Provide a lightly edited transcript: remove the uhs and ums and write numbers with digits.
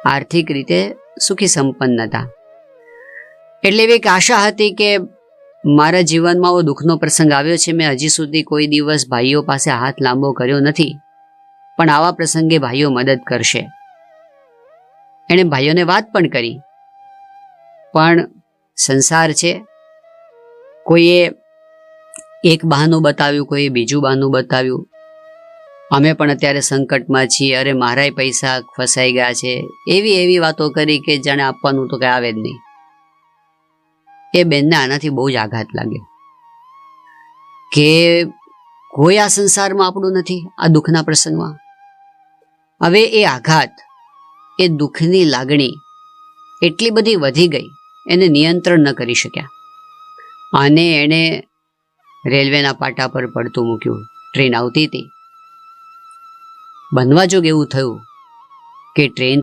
આર્થિક રીતે સુખી સંપન્ન હતા. એટલે એવી એક આશા હતી કે મારા જીવનમાં આવો દુઃખનો પ્રસંગ આવ્યો છે. મેં હજી સુધી કોઈ દિવસ ભાઈઓ પાસે હાથ લાંબો કર્યો નથી, પણ આવા પ્રસંગે ભાઈઓ મદદ કરશે. એણે ભાઈઓને વાત પણ કરી, પણ સંસાર છે, કોઈએ એક બહાનું બતાવ્યું, કોઈએ બીજું બહાનું બતાવ્યું. અમે પણ અત્યારે સંકટમાં છીએ, અરે મારાય પૈસા ફસાઈ ગયા છે, એવી વાતો કરી કે જાણે આપવાનું તો કઈ આવે જ નહીં. એ બેનને આનાથી બહુ જ આઘાત લાગ્યો કે કોઈ આ સંસારમાં આપણું નથી આ દુઃખના પ્રસંગમાં. હવે એ આઘાત, એ દુઃખની લાગણી એટલી બધી વધી ગઈ, એને નિયંત્રણ ન કરી શક્યા અને એણે રેલવેના પાટા પર પડતું મૂક્યું. ટ્રેન આવતી હતી, બનવા જોગ એવું થયું કે ટ્રેન